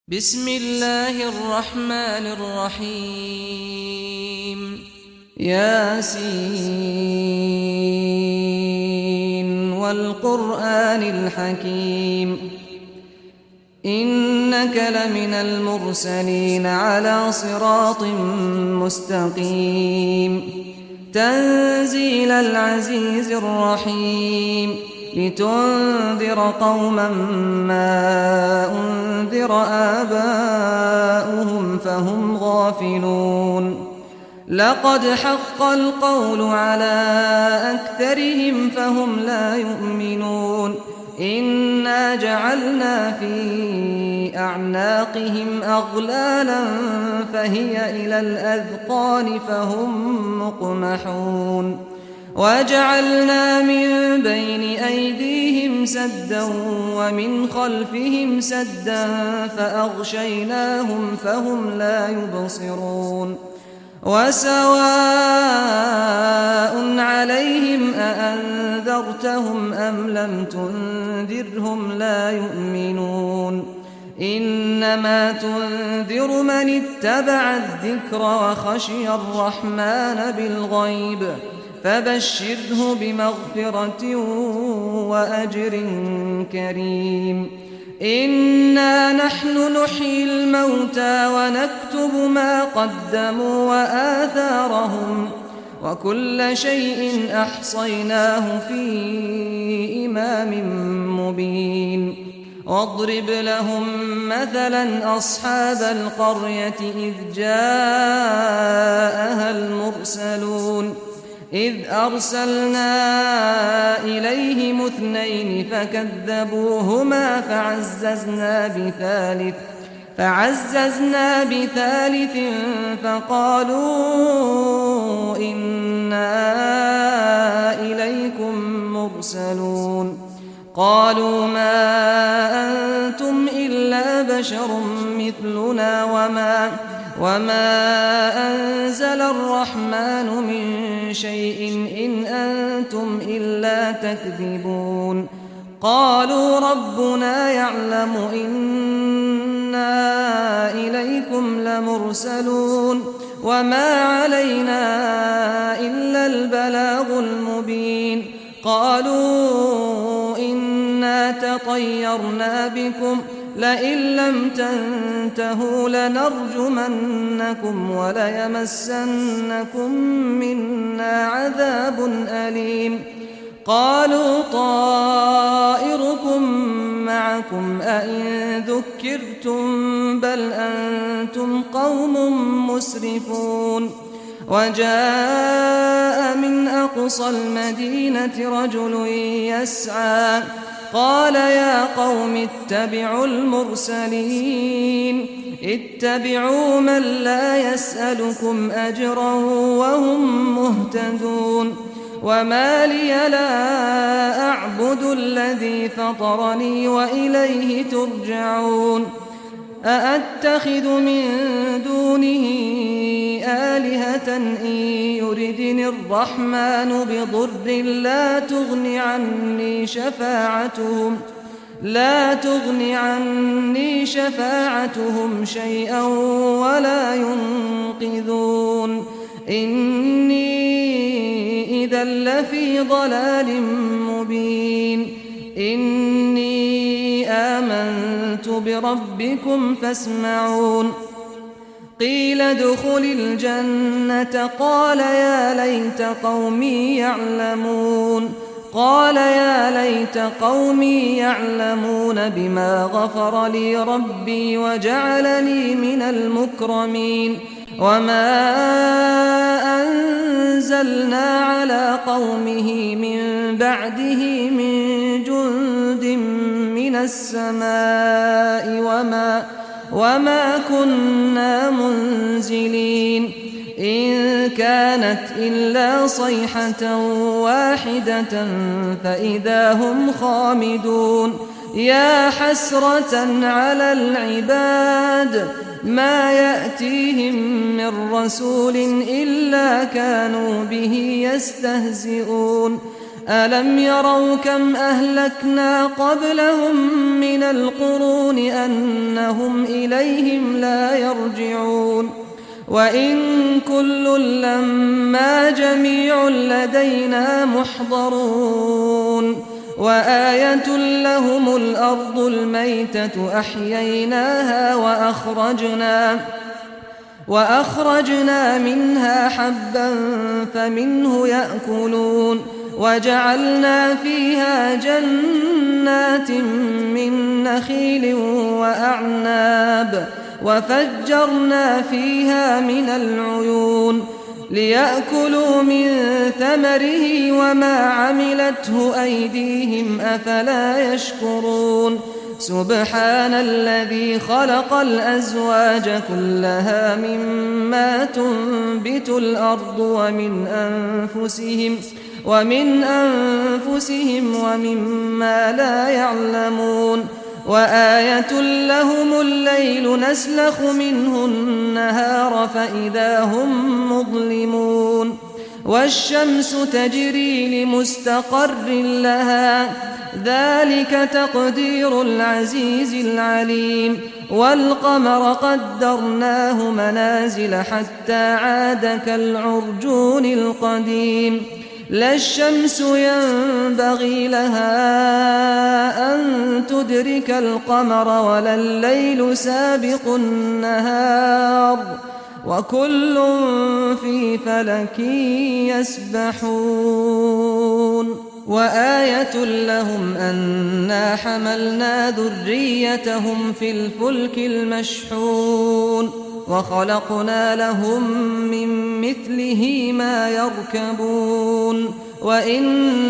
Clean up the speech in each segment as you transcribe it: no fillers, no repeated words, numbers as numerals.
بسم الله الرحمن الرحيم ياسين والقرآن الحكيم إنك لمن المرسلين على صراط مستقيم تنزيل العزيز الرحيم لتنذر قوما ما أنذر آباؤهم فهم غافلون لقد حق القول على أكثرهم فهم لا يؤمنون إنا جعلنا في أعناقهم أغلالا فهي إلى الأذقان فهم مقمحون وجعلنا من بين أيديهم سدا ومن خلفهم سدا فأغشيناهم فهم لا يبصرون وسواء عليهم أأنذرتهم أم لم تنذرهم لا يؤمنون إنما تنذر من اتبع الذكر وخشي الرحمن بالغيب فبشره بمغفرة وأجر كريم إنا نحن نحيي الموتى ونكتب ما قدموا وآثارهم وكل شيء أحصيناه في إمام مبين واضرب لهم مثلا أصحاب القرية إذ جاءها المرسلون إذ أرسلنا إليهم اثنين فكذبوهما فعززنا بثالث فقالوا إنا إليكم مرسلون قالوا ما أنتم إلا بشر مثلنا وما أنزل الرحمن من شيء إن أنتم إلا تكذبون قالوا ربنا يعلم إنا إليكم لمرسلون وما علينا إلا البلاغ المبين قالوا إنا تطيرنا بكم لئن لم تنتهوا لنرجمنكم وليمسنكم منا عذاب أليم قالوا طائركم معكم أئن ذكرتم بل أنتم قوم مسرفون وجاء من أقصى المدينة رجل يسعى قال يا قوم اتبعوا المرسلين اتبعوا من لا يسألكم أجرا وهم مهتدون وما لي لا أعبد الذي فطرني وإليه ترجعون أأتخذ من دونه آلهة إن يردني الرحمن بضر لا تغن عني شفاعتهم شيئا ولا ينقذون إني إذا لفي ضلال مبين إني آمنت بربكم فاسمعون قيل ادخل الجنة قال يا ليت قومي يعلمون بما غفر لي ربي وجعلني من المكرمين وما أنزلنا على قومه من بعده من جند من السماء وما كنا منزلين إن كانت إلا صيحة واحدة فإذا هم خامدون يا حسرة على العباد ما يأتيهم من رسول إلا كانوا به يستهزئون ألم يروا كم أهلكنا قبلهم من القرون أنهم إليهم لا يرجعون وإن كل لما جميع لدينا محضرون وآية لهم الأرض الميتة أحييناها وأخرجنا منها حبا فمنه يأكلون وجعلنا فيها جنات من نخيل وأعناب وفجرنا فيها من العيون ليأكلوا من ثمره وما عملته أيديهم أفلا يشكرون سبحان الذي خلق الأزواج كلها مما تنبت الأرض ومن أنفسهم ومما لا يعلمون وآية لهم الليل نسلخ منه النهار فإذا هم مظلمون والشمس تجري لمستقر لها ذلك تقدير العزيز العليم والقمر قدرناه منازل حتى عاد كالعرجون القديم لا الشمس ينبغي لها أن تدرك القمر ولا الليل سابق النهار وكل في فلك يسبحون وآية لهم أنا حملنا ذريتهم في الفلك المشحون وخلقنا لهم من مثله ما يركبون وإن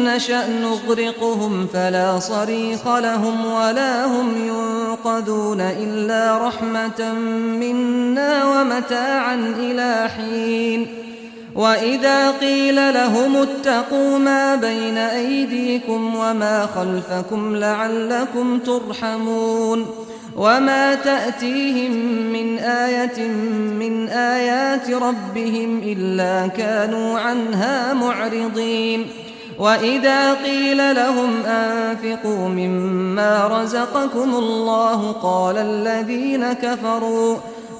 نشأ نغرقهم فلا صريخ لهم ولا هم ينقذون إلا رحمة منا ومتاعا إلى حين وإذا قيل لهم اتقوا ما بين أيديكم وما خلفكم لعلكم ترحمون وما تأتيهم من آية من آيات ربهم إلا كانوا عنها معرضين وإذا قيل لهم أنفقوا مما رزقكم الله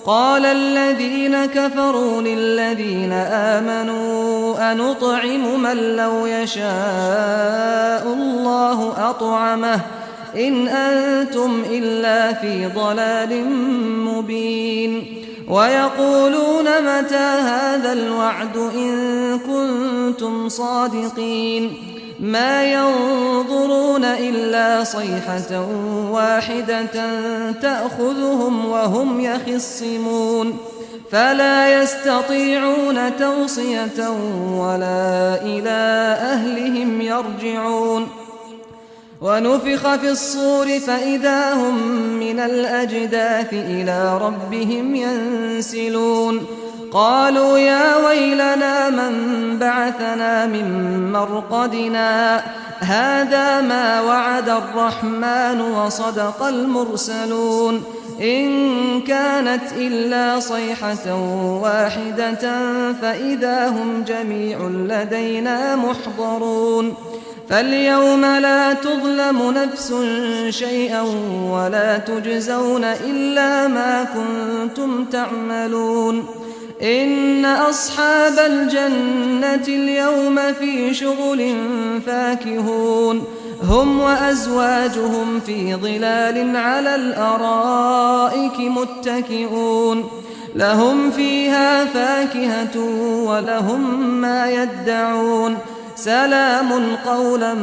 قال الذين كفروا للذين آمنوا أنطعم من لو يشاء الله أطعمه إن أنتم إلا في ضلال مبين ويقولون متى هذا الوعد إن كنتم صادقين ما ينظرون إلا صيحة واحدة تأخذهم وهم يخصمون فلا يستطيعون توصية ولا إلى أهلهم يرجعون ونفخ في الصور فإذا هم من الأجداث إلى ربهم ينسلون قالوا يا ويلنا من بعثنا من مرقدنا هذا ما وعد الرحمن وصدق المرسلون إن كانت إلا صيحة واحدة فإذا هم جميع لدينا محضرون فاليوم لا تظلم نفس شيئا ولا تجزون إلا ما كنتم تعملون إن أصحاب الجنة اليوم في شغل فاكهون هم وأزواجهم في ظلال على الأرائك متكئون لهم فيها فاكهة ولهم ما يدعون سلام قولا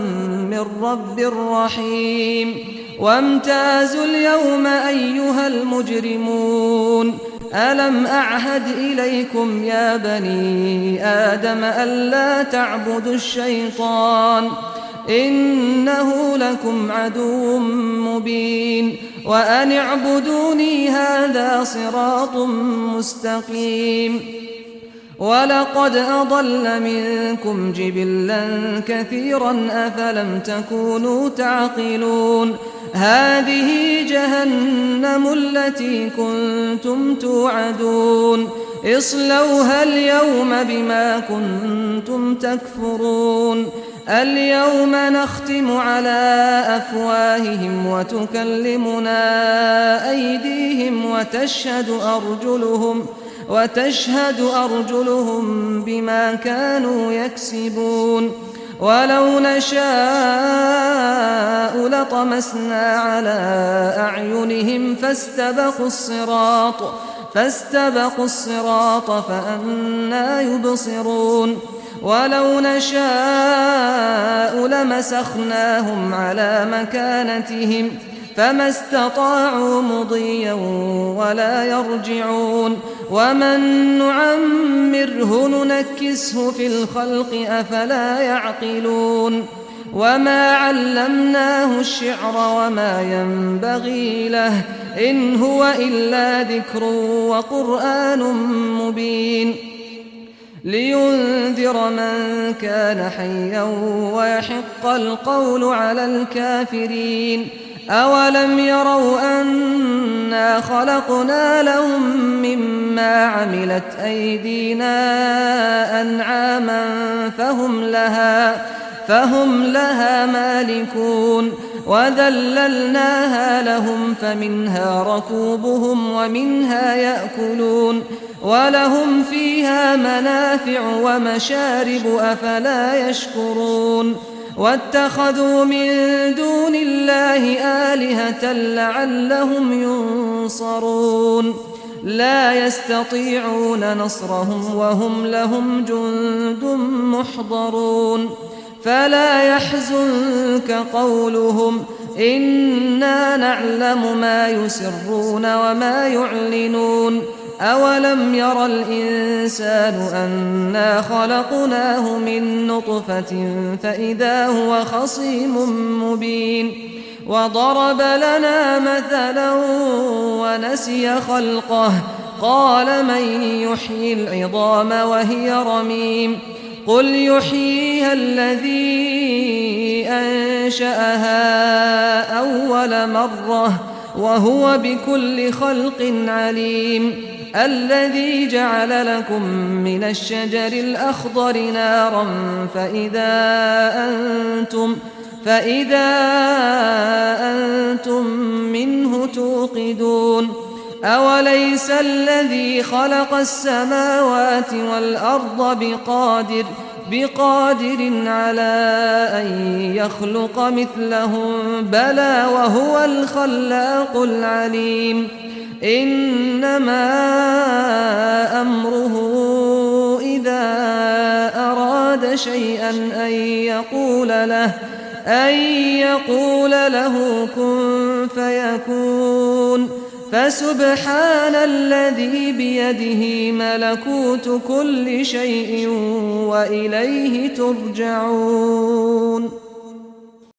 من رب رحيم وامتازوا اليوم أيها المجرمون ألم أعهد إليكم يا بني آدم ألا تعبدوا الشيطان إنه لكم عدو مبين وأن اعبدوني هذا صراط مستقيم ولقد أضل منكم جبلا كثيرا أفلم تكونوا تعقلون هذه جهنم التي كنتم توعدون اصلوها اليوم بما كنتم تكفرون اليوم نختم على أفواههم وتكلمنا أيديهم وتشهد أرجلهم بما كانوا يكسبون ولو نشاء لطمسنا على أعينهم فاستبقوا الصراط فأنى يبصرون ولو نشاء لمسخناهم على مكانتهم فما استطاعوا مضيا ولا يرجعون ومن نعمره ننكسه في الخلق أفلا يعقلون وما علمناه الشعر وما ينبغي له إن هو إلا ذكر وقرآن مبين لينذر من كان حيا ويحق القول على الكافرين أولم يروا أنا خلقنا لهم مما عملت أيدينا أنعاما فهم لها مالكون وذللناها لهم فمنها ركوبهم ومنها يأكلون ولهم فيها منافع ومشارب أفلا يشكرون واتخذوا من دون الله آلهة لعلهم ينصرون لا يستطيعون نصرهم وهم لهم جند محضرون فلا يحزنك قولهم إنا نعلم ما يسرون وما يعلنون أولم ير الإنسان أنا خلقناه من نطفة فإذا هو خصيم مبين وضرب لنا مثلا ونسي خلقه قال من يحيي العظام وهي رميم قل يحييها الذي أنشأها أول مرة وهو بكل خلق عليم الذي جعل لكم من الشجر الأخضر نارا فإذا أنتم منه توقدون أوليس الذي خلق السماوات والأرض بقادر على أن يخلق مثلهم بلى وهو الخلاق العليم إنما أمره إذا أراد شيئا أن يقول له كن فيكون فسبحان الذي بيده ملكوت كل شيء وإليه ترجعون